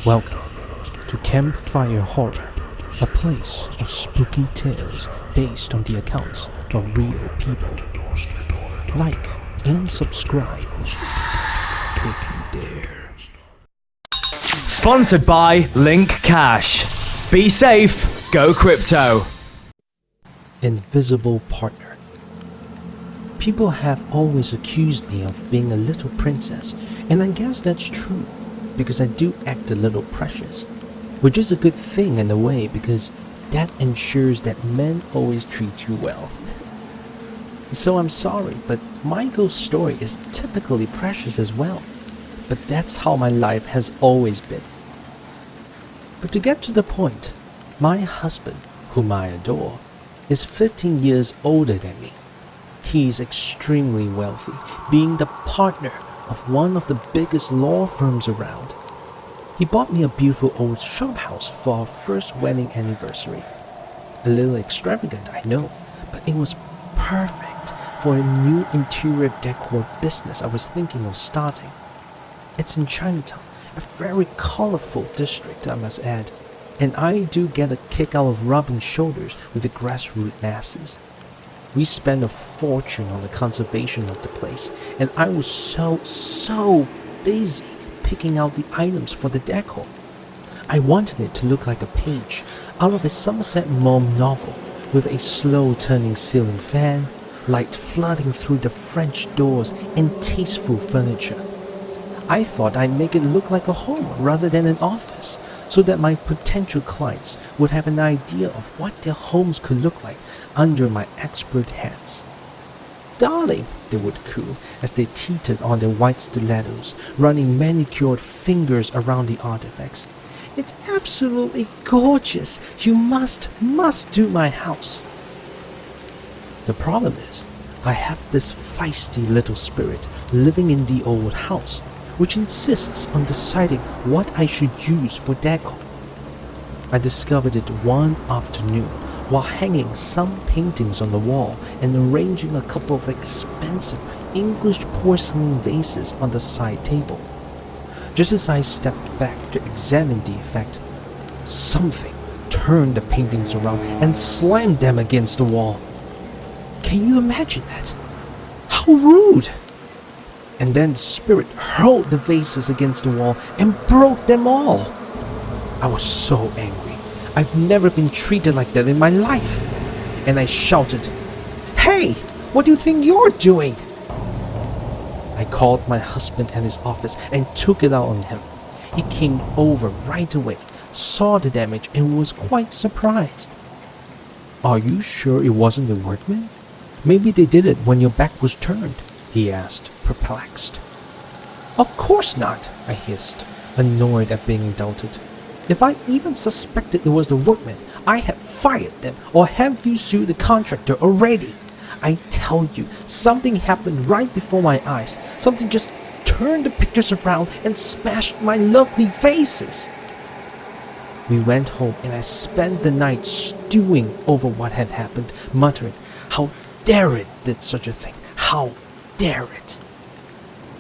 Welcome to Campfire Horror, a place of spooky tales based on the accounts of real people. Like and subscribe if you dare. Sponsored by LinQ Cash. Be safe, go crypto. Invisible partner. People have always accused me of being a little princess, and I guess that's true, because I do act a little precious, which is a good thing in a way because that ensures that men always treat you well. So I'm sorry, but my ghost story is typically precious as well, but that's how my life has always been. But to get to the point, my husband, whom I adore, is 15 years older than me. He is extremely wealthy, being the partner of one of the biggest law firms around. He bought me a beautiful old shop house for our first wedding anniversary. A little extravagant, I know, but it was perfect for a new interior decor business I was thinking of starting. It's in Chinatown, a very colorful district, I must add, and I do get a kick out of rubbing shoulders with the grassroots masses. We spent a fortune on the conservation of the place, and I was so busy picking out the items for the decor. I wanted it to look like a page out of a Somerset Maugham novel, with a slow turning ceiling fan, light flooding through the French doors, and tasteful furniture. I thought I'd make it look like a home rather than an office, so that my potential clients would have an idea of what their homes could look like under my expert hands. Darling, they would coo as they teetered on their white stilettos, running manicured fingers around the artifacts. It's absolutely gorgeous. You must do my house. The problem is, I have this feisty little spirit living in the old house, which insists on deciding what I should use for decor. I discovered it one afternoon while hanging some paintings on the wall and arranging a couple of expensive English porcelain vases on the side table. Just as I stepped back to examine the effect, something turned the paintings around and slammed them against the wall. Can you imagine that? How rude! And then the spirit hurled the vases against the wall and broke them all. I was so angry. I've never been treated like that in my life. And I shouted, "Hey, what do you think you're doing?" I called my husband at his office and took it out on him. He came over right away, saw the damage, and was quite surprised. "Are you sure it wasn't the workmen? Maybe they did it when your back was turned," he asked, perplexed. "Of course not," I hissed, annoyed at being indulted. "If I even suspected it was the workmen, I had fired them or have you sued the contractor already. I tell you, something happened right before my eyes. Something just turned the pictures around and smashed my lovely vases." We went home and I spent the night stewing over what had happened, muttering, "How dare it did such a thing? How dare it?"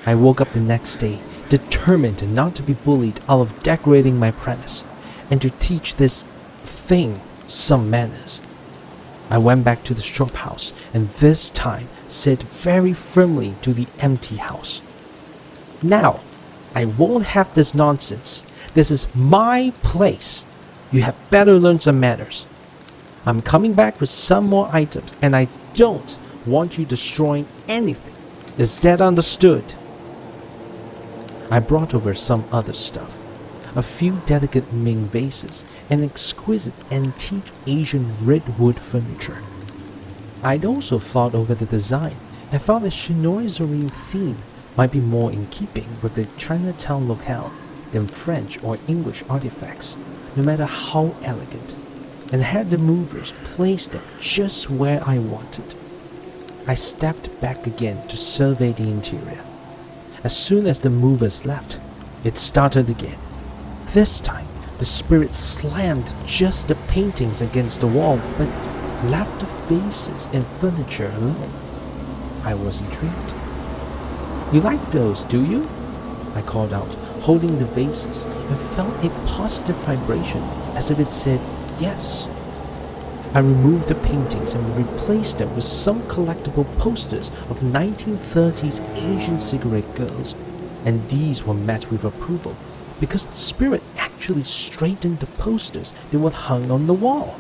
I woke up the next day, determined not to be bullied out of decorating my premise, and to teach this thing some manners. I went back to the shop house, and this time said very firmly to the empty house, "Now, I won't have this nonsense. This is my place. You had better learn some manners. I'm coming back with some more items, and I don't want you destroying anything. Is that understood?" I brought over some other stuff, a few delicate Ming vases, and exquisite antique Asian redwood furniture. I'd also thought over the design and found the chinoiserie theme might be more in keeping with the Chinatown locale than French or English artifacts, no matter how elegant, and had the movers place them just where I wanted. I stepped back again to survey the interior. As soon as the movers left, it started again. This time, the spirit slammed just the paintings against the wall, but left the vases and furniture alone. I was intrigued. "You like those, do you?" I called out, holding the vases, and felt a positive vibration as if it said yes. I removed the paintings and replaced them with some collectible posters of 1930s Asian cigarette girls, and these were met with approval because the spirit actually straightened the posters that were hung on the wall.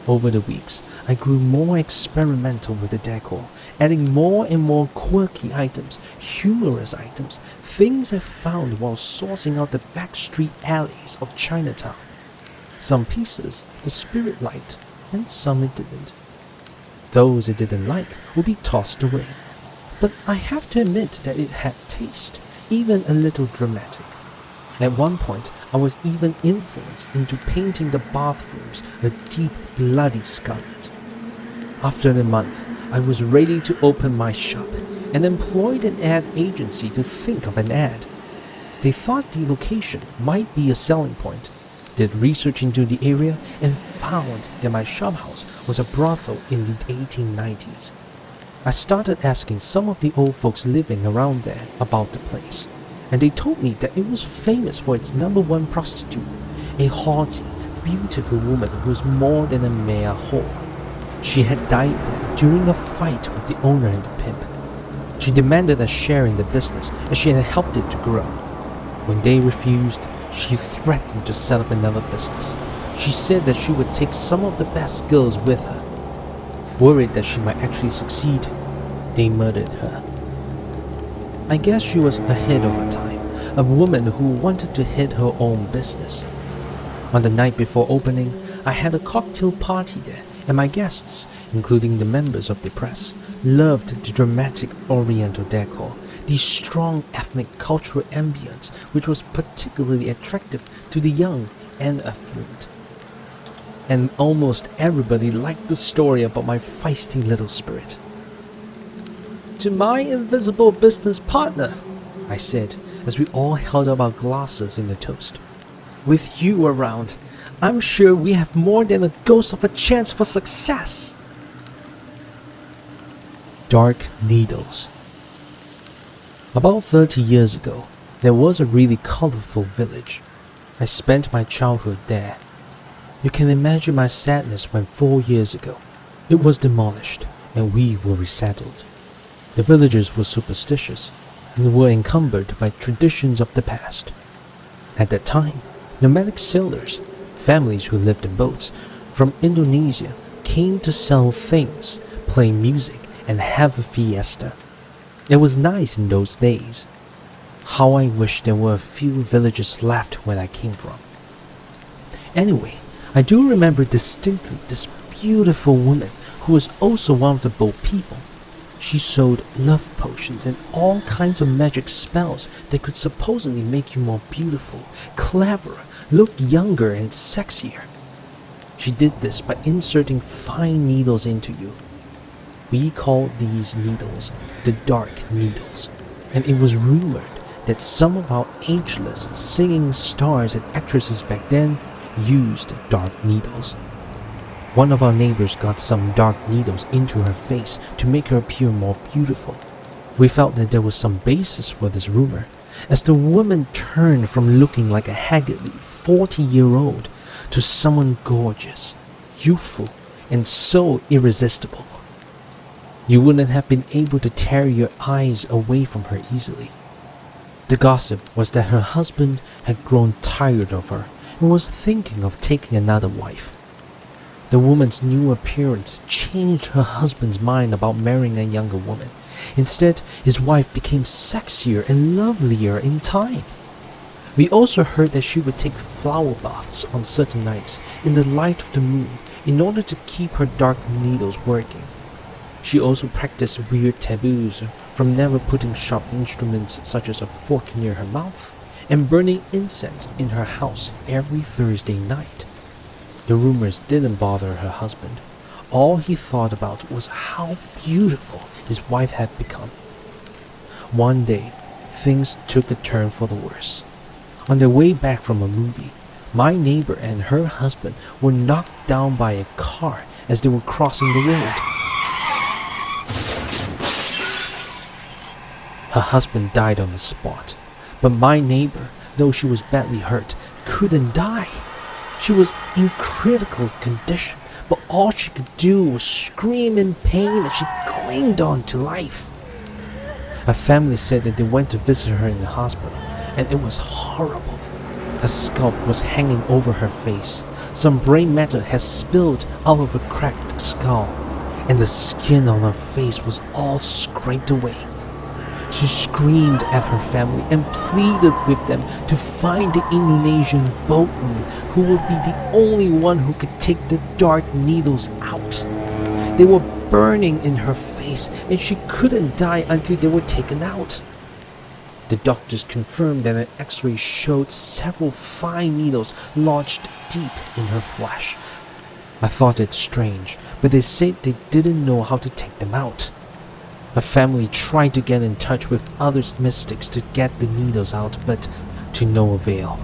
Over the weeks, I grew more experimental with the decor, adding more and more quirky items, humorous items, things I found while sourcing out the backstreet alleys of Chinatown. Some pieces the spirit liked, and some it didn't. Those it didn't like would be tossed away. But I have to admit that it had taste, even a little dramatic. At one point, I was even influenced into painting the bathrooms a deep, bloody scarlet. After a month, I was ready to open my shop and employed an ad agency to think of an ad. They thought the location might be a selling point, did research into the area, and found that my shophouse was a brothel in the 1890s. I started asking some of the old folks living around there about the place, and they told me that it was famous for its #1 prostitute, a haughty, beautiful woman who was more than a mere whore. She had died there during a fight with the owner and the pimp. She demanded a share in the business as she had helped it to grow. When they refused, she threatened to set up another business. She said that she would take some of the best girls with her. Worried that she might actually succeed, they murdered her. I guess she was ahead of her time, a woman who wanted to head her own business. On the night before opening, I had a cocktail party there, and my guests, including the members of the press, loved the dramatic oriental decor, the strong ethnic cultural ambience which was particularly attractive to the young and affluent. And almost everybody liked the story about my feisty little spirit. "To my invisible business partner," I said as we all held up our glasses in a toast. "With you around, I'm sure we have more than a ghost of a chance for success." Dark Needles. About 30 years ago, there was a really colorful village. I spent my childhood there. You can imagine my sadness when 4 years ago, it was demolished and we were resettled. The villagers were superstitious and were encumbered by traditions of the past. At that time, nomadic sailors, families who lived in boats from Indonesia, came to sell things, play music, and have a fiesta. It was nice in those days. How I wish there were a few villages left where I came from. Anyway, I do remember distinctly this beautiful woman who was also one of the boat people. She sold love potions and all kinds of magic spells that could supposedly make you more beautiful, cleverer, look younger and sexier. She did this by inserting fine needles into you. We called these needles the Dark Needles, and it was rumored that some of our ageless singing stars and actresses back then used dark needles. One of our neighbors got some dark needles into her face to make her appear more beautiful. We felt that there was some basis for this rumor, as the woman turned from looking like a haggardly 40-year-old to someone gorgeous, youthful, and so irresistible. You wouldn't have been able to tear your eyes away from her easily. The gossip was that her husband had grown tired of her and was thinking of taking another wife. The woman's new appearance changed her husband's mind about marrying a younger woman. Instead, his wife became sexier and lovelier in time. We also heard that she would take flower baths on certain nights in the light of the moon in order to keep her dark needles working. She also practiced weird taboos, from never putting sharp instruments such as a fork near her mouth, and burning incense in her house every Thursday night. The rumors didn't bother her husband. All he thought about was how beautiful his wife had become. One day, things took a turn for the worse. On their way back from a movie, my neighbor and her husband were knocked down by a car as they were crossing the road. Her husband died on the spot, But my neighbor, though she was badly hurt, couldn't die. She was in critical condition, but all she could do was scream in pain as she clinged on to life. Her family said that they went to visit her in the hospital, and it was horrible. Her scalp was hanging over her face. Some brain matter had spilled out of her cracked skull, and the skin on her face was all scraped away. She screamed at her family and pleaded with them to find the Indonesian boatman who would be the only one who could take the dark needles out. They were burning in her face and she couldn't die until they were taken out. The doctors confirmed that an x-ray showed several fine needles lodged deep in her flesh. I thought it strange, but they said they didn't know how to take them out. Her family tried to get in touch with other mystics to get the needles out, but to no avail.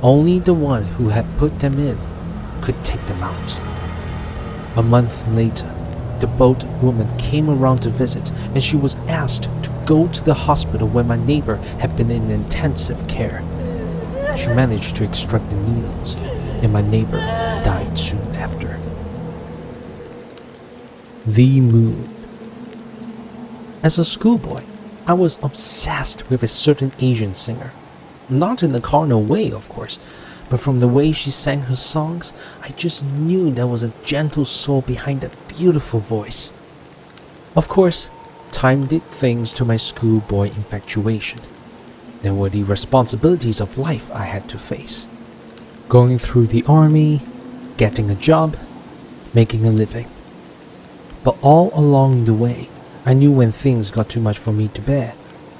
Only the one who had put them in could take them out. A month later, the boat woman came around to visit, and she was asked to go to the hospital where my neighbor had been in intensive care. She managed to extract the needles, and my neighbor died soon after. The Moon. As a schoolboy, I was obsessed with a certain Asian singer. Not in the carnal way, of course, but from the way she sang her songs, I just knew there was a gentle soul behind that beautiful voice. Of course, time did things to my schoolboy infatuation. There were the responsibilities of life I had to face. Going through the army, getting a job, making a living. But all along the way, I knew when things got too much for me to bear.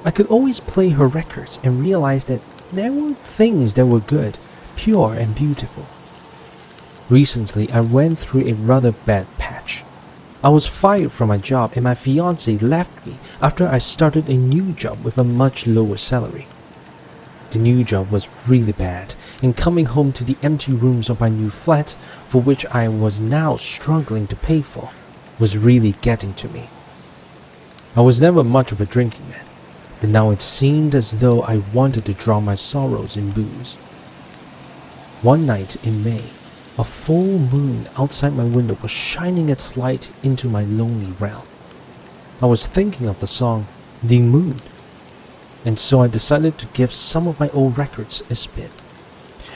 I could always play her records and realize that there were things that were good, pure and beautiful. Recently, I went through a rather bad patch. I was fired from my job and my fiancée left me after I started a new job with a much lower salary. The new job was really bad, and coming home to the empty rooms of my new flat, for which I was now struggling to pay for, was really getting to me. I was never much of a drinking man, but now it seemed as though I wanted to drown my sorrows in booze. One night in May, a full moon outside my window was shining its light into my lonely realm. I was thinking of the song, The Moon, and so I decided to give some of my old records a spin.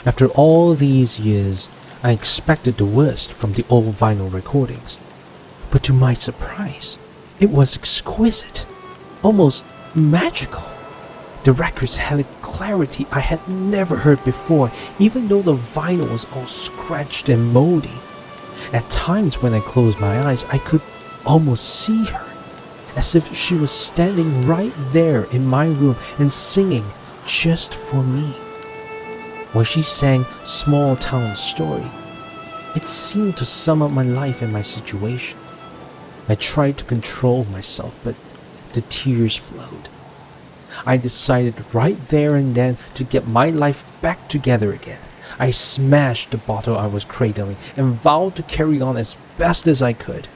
After all these years, I expected the worst from the old vinyl recordings, but to my surprise, it was exquisite, almost magical. The records had a clarity I had never heard before, even though the vinyl was all scratched and moldy. At times when I closed my eyes, I could almost see her, as if she was standing right there in my room and singing just for me. When she sang Small Town Story, it seemed to sum up my life and my situation. I tried to control myself, but the tears flowed. I decided right there and then to get my life back together again. I smashed the bottle I was cradling and vowed to carry on as best as I could.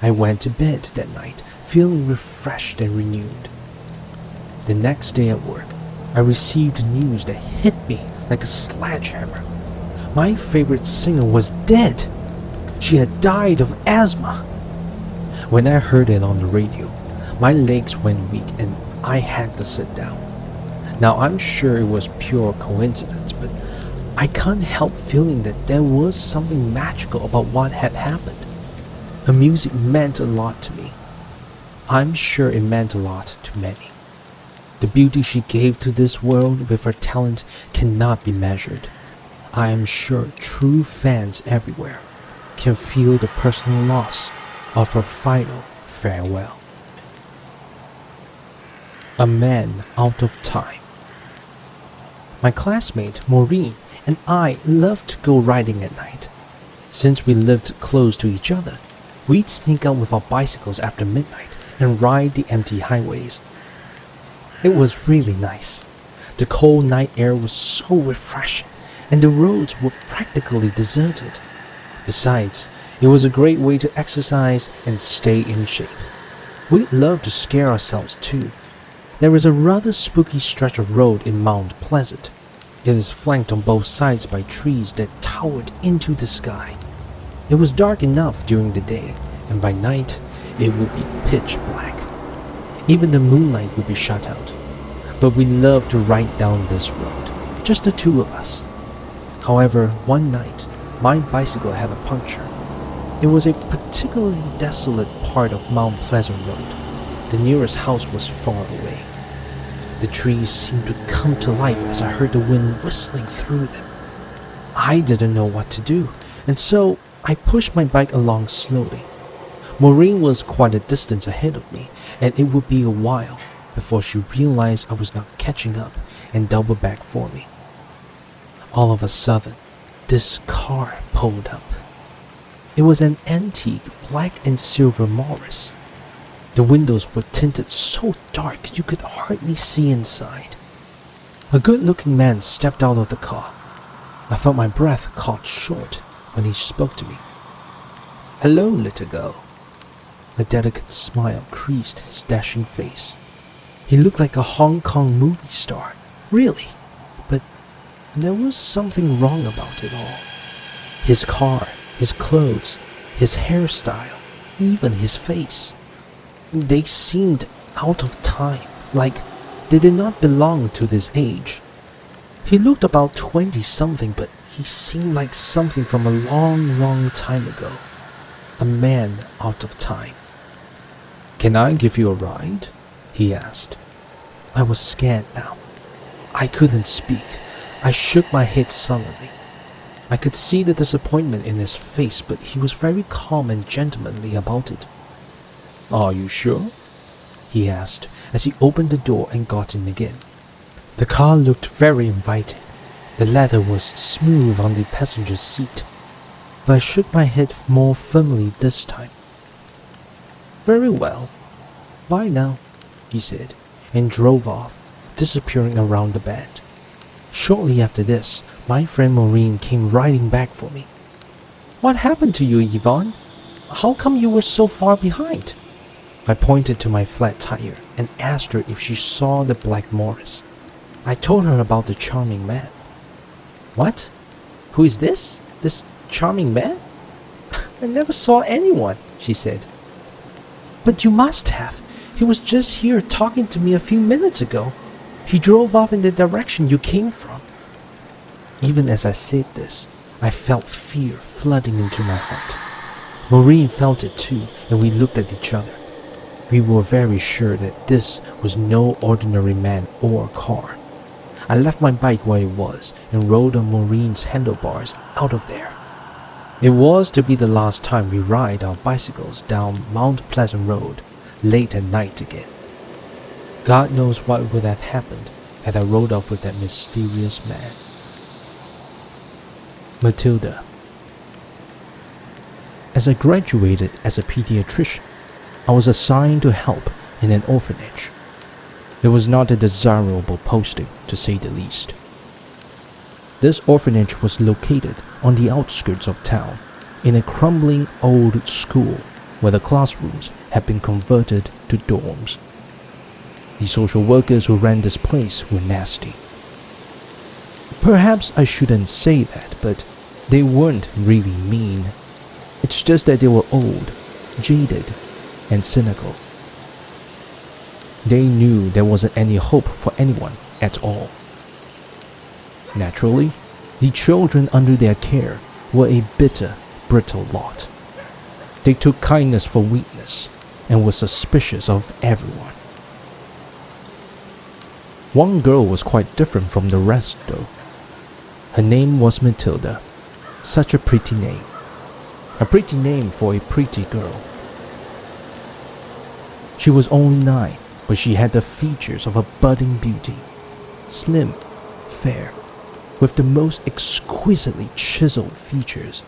I went to bed that night, feeling refreshed and renewed. The next day at work, I received news that hit me like a sledgehammer. My favorite singer was dead. She had died of asthma. When I heard it on the radio, my legs went weak and I had to sit down. Now I'm sure it was pure coincidence, but I can't help feeling that there was something magical about what had happened. Her music meant a lot to me. I'm sure it meant a lot to many. The beauty she gave to this world with her talent cannot be measured. I am sure true fans everywhere can feel the personal loss of her final farewell. A Man Out of Time. My classmate Maureen and I loved to go riding at night. Since we lived close to each other, we'd sneak out with our bicycles after midnight and ride the empty highways. It was really nice. The cold night air was so refreshing, and the roads were practically deserted. Besides, it was a great way to exercise and stay in shape. We loved to scare ourselves too. There is a rather spooky stretch of road in Mount Pleasant. It is flanked on both sides by trees that towered into the sky. It was dark enough during the day, and by night it would be pitch black. Even the moonlight would be shut out. But we loved to ride down this road, just the two of us. However, one night, my bicycle had a puncture. It was a particularly desolate part of Mount Pleasant Road. The nearest house was far away. The trees seemed to come to life as I heard the wind whistling through them. I didn't know what to do, and so I pushed my bike along slowly. Maureen was quite a distance ahead of me, and it would be a while before she realized I was not catching up and doubled back for me. All of a sudden, this car pulled up. It was an antique black and silver Morris. The windows were tinted so dark you could hardly see inside. A good-looking man stepped out of the car. I felt my breath caught short when he spoke to me. "Hello, little girl." A delicate smile creased his dashing face. He looked like a Hong Kong movie star, really, but there was something wrong about it all. His car, his clothes, his hairstyle, even his face. They seemed out of time, like they did not belong to this age. He looked about 20-something, but he seemed like something from a long, long time ago. A man out of time. "Can I give you a ride?" he asked. I was scared now. I couldn't speak. I shook my head sullenly. I could see the disappointment in his face, but he was very calm and gentlemanly about it. "Are you sure?" he asked as he opened the door and got in again. The car looked very inviting. The leather was smooth on the passenger seat, but I shook my head more firmly this time. "Very well. Bye now," he said, and drove off, disappearing around the bend. Shortly after this, my friend Maureen came riding back for me. "What happened to you, Yvonne? How come you were so far behind?" I pointed to my flat tire and asked her if she saw the black Morris. I told her about the charming man. "What? Who is this? This charming man?" "I never saw anyone," she said. "But you must have. He was just here talking to me a few minutes ago. He drove off in the direction you came from." Even as I said this, I felt fear flooding into my heart. Maureen felt it too, and we looked at each other. We were very sure that this was no ordinary man or car. I left my bike where it was and rode on Maureen's handlebars out of there. It was to be the last time we ride our bicycles down Mount Pleasant Road late at night again. God knows what would have happened had I rode up with that mysterious man. Matilda. As I graduated as a pediatrician, I was assigned to help in an orphanage. It was not a desirable posting, to say the least. This orphanage was located on the outskirts of town, in a crumbling old school where the classrooms had been converted to dorms. The social workers who ran this place were nasty. Perhaps I shouldn't say that, but they weren't really mean. It's just that they were old, jaded, and cynical. They knew there wasn't any hope for anyone at all. Naturally, the children under their care were a bitter, brittle lot. They took kindness for weakness and were suspicious of everyone. One girl was quite different from the rest, though. Her name was Matilda. Such a pretty name. A pretty name for a pretty girl. She was only 9, but she had the features of a budding beauty. Slim, fair, with the most exquisitely chiseled features.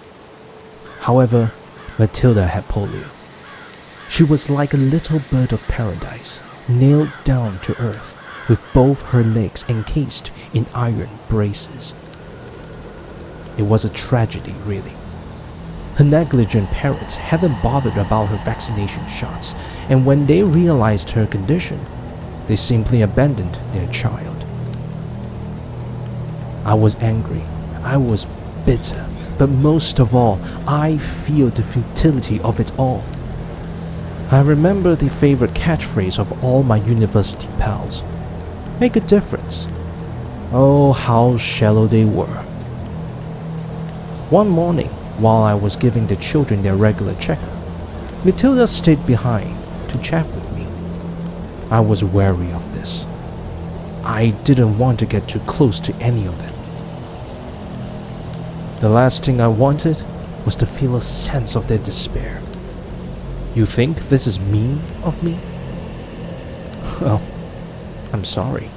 However, Matilda had polio. She was like a little bird of paradise, nailed down to earth, with both her legs encased in iron braces. It was a tragedy, really. Her negligent parents hadn't bothered about her vaccination shots, and when they realized her condition, They simply abandoned their child. I was angry. I was bitter. But most of all, I feel the futility of it all. I remember the favorite catchphrase of all my university pals. Make a difference. Oh, how shallow they were. One morning, while I was giving the children their regular checkup, Matilda stayed behind to chat with me. I was wary of this. I didn't want to get too close to any of them. The last thing I wanted was to feel a sense of their despair. You think this is mean of me? Well, I'm sorry.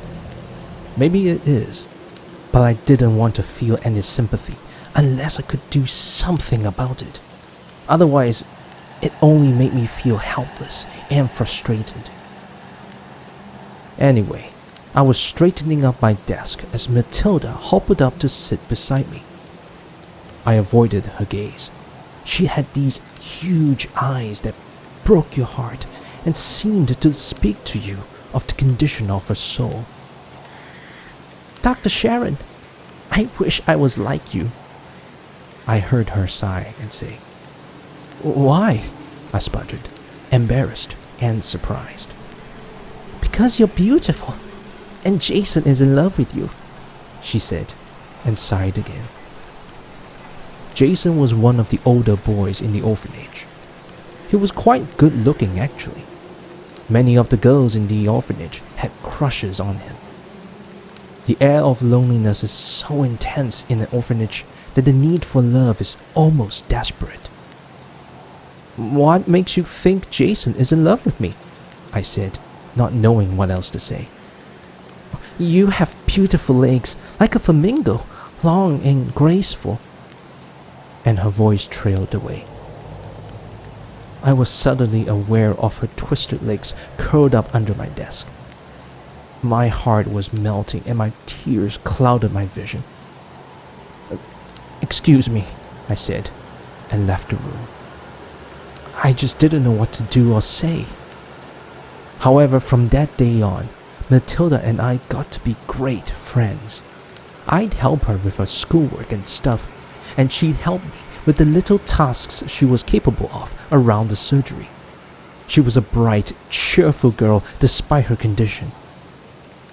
Maybe it is, but I didn't want to feel any sympathy unless I could do something about it. Otherwise, it only made me feel helpless and frustrated. Anyway, I was straightening up my desk as Matilda hobbled up to sit beside me. I avoided her gaze. She had these huge eyes that broke your heart and seemed to speak to you of the condition of her soul. Dr. Sharon, I wish I was like you. I heard her sigh and say, Why? I sputtered, embarrassed and surprised. Because you're beautiful, and Jason is in love with you, she said, and sighed again. Jason was one of the older boys in the orphanage. He was quite good looking, actually. Many of the girls in the orphanage had crushes on him. The air of loneliness is so intense in an orphanage that the need for love is almost desperate. What makes you think Jason is in love with me? I said, not knowing what else to say. You have beautiful legs, like a flamingo, long and graceful. And her voice trailed away. I was suddenly aware of her twisted legs curled up under my desk. My heart was melting and my tears clouded my vision. Excuse me, I said, and left the room. I just didn't know what to do or say. However, from that day on, Matilda and I got to be great friends. I'd help her with her schoolwork and stuff, and she'd help me with the little tasks she was capable of around the surgery. She was a bright, cheerful girl despite her condition.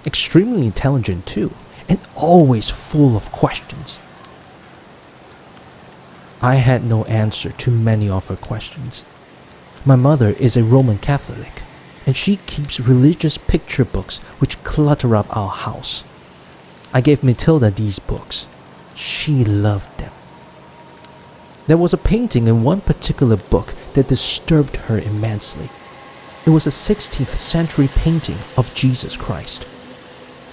Extremely intelligent too, and always full of questions. I had no answer to many of her questions. My mother is a Roman Catholic, and she keeps religious picture books which clutter up our house. I gave Matilda these books. She loved them. There was a painting in one particular book that disturbed her immensely. It was a 16th century painting of Jesus Christ.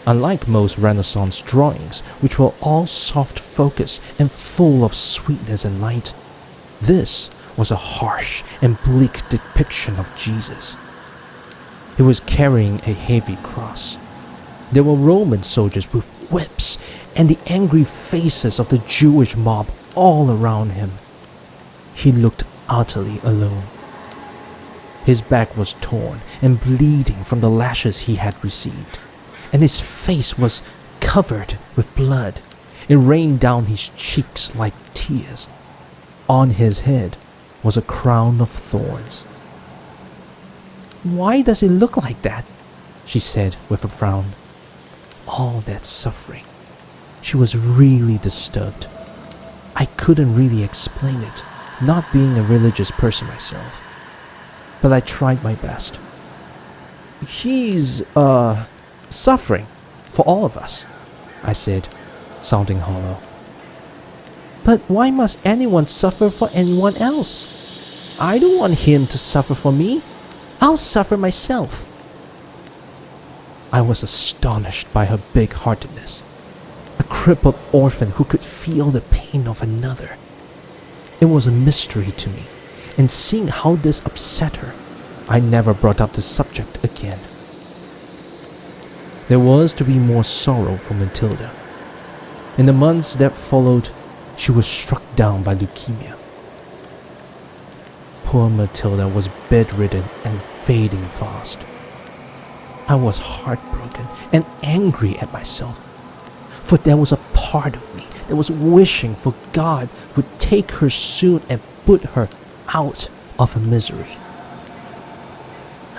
Unlike most Renaissance drawings, which were all soft focus and full of sweetness and light, this was a harsh and bleak depiction of Jesus. He was carrying a heavy cross. There were Roman soldiers with whips and the angry faces of the Jewish mob all around him. He looked utterly alone. His back was torn and bleeding from the lashes he had received, and his face was covered with blood. It rained down his cheeks like tears. On his head was a crown of thorns. Why does it look like that? She said with a frown. All that suffering. She was really disturbed. I couldn't really explain it, not being a religious person myself. But I tried my best. He's, suffering for all of us, I said, sounding hollow. But why must anyone suffer for anyone else? I don't want him to suffer for me. I'll suffer myself. I was astonished by her big-heartedness. A crippled orphan who could feel the pain of another. It was a mystery to me, and seeing how this upset her, I never brought up the subject again. There was to be more sorrow for Matilda. In the months that followed, she was struck down by leukemia. Poor Matilda was bedridden and fading fast. I was heartbroken and angry at myself, for there was a part of me that was wishing for God would take her soon and put her out of her misery.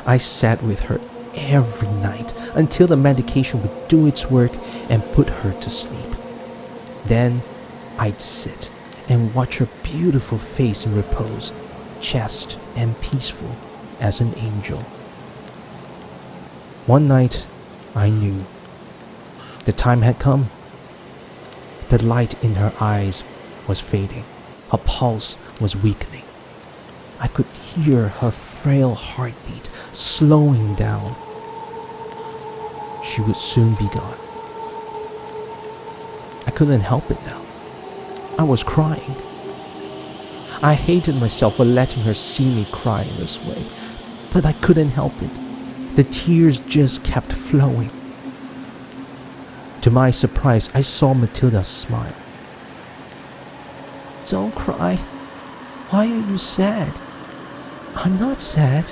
I sat with her every night until the medication would do its work and put her to sleep. Then I'd sit and watch her beautiful face in repose, chaste and peaceful as an angel. One night, I knew the time had come. The light in her eyes was fading. Her pulse was weakening. I could hear her frail heartbeat slowing down. She would soon be gone. I couldn't help it now. I was crying. I hated myself for letting her see me cry in this way, but I couldn't help it. The tears just kept flowing. To my surprise, I saw Matilda smile. "Don't cry. Why are you sad?" "I'm not sad.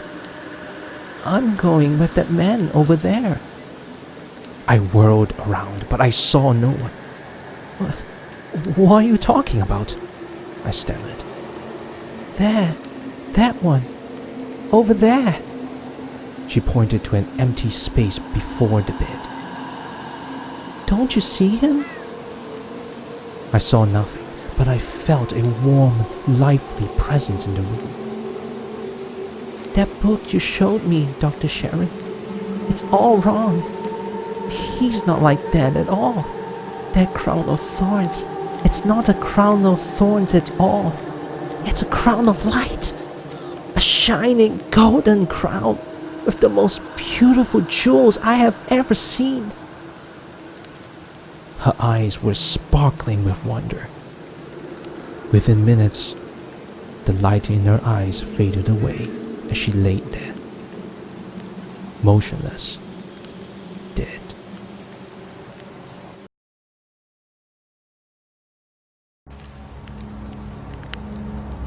I'm going with that man over there." I whirled around, but I saw no one. "What are you talking about?" I stammered. "There, that one, over there." She pointed to an empty space before the bed. "Don't you see him?" I saw nothing, but I felt a warm, lively presence in the room. "That book you showed me, Dr. Sharon, it's all wrong. He's not like that at all. That crown of thorns, it's not a crown of thorns at all. It's a crown of light. A shining golden crown with the most beautiful jewels I have ever seen." Her eyes were sparkling with wonder. Within minutes, the light in her eyes faded away as she laid there, motionless, dead.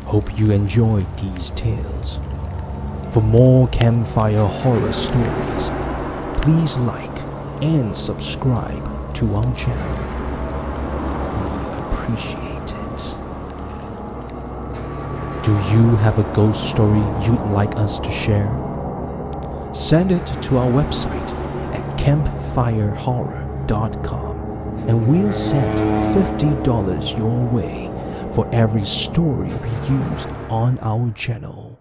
Hope you enjoyed these tales. For more Campfire horror stories, please like and subscribe to our channel. We appreciate it. Do you have a ghost story you'd like us to share? Send it to our website at campfirehorror.com and we'll send $50 your way for every story we use on our channel.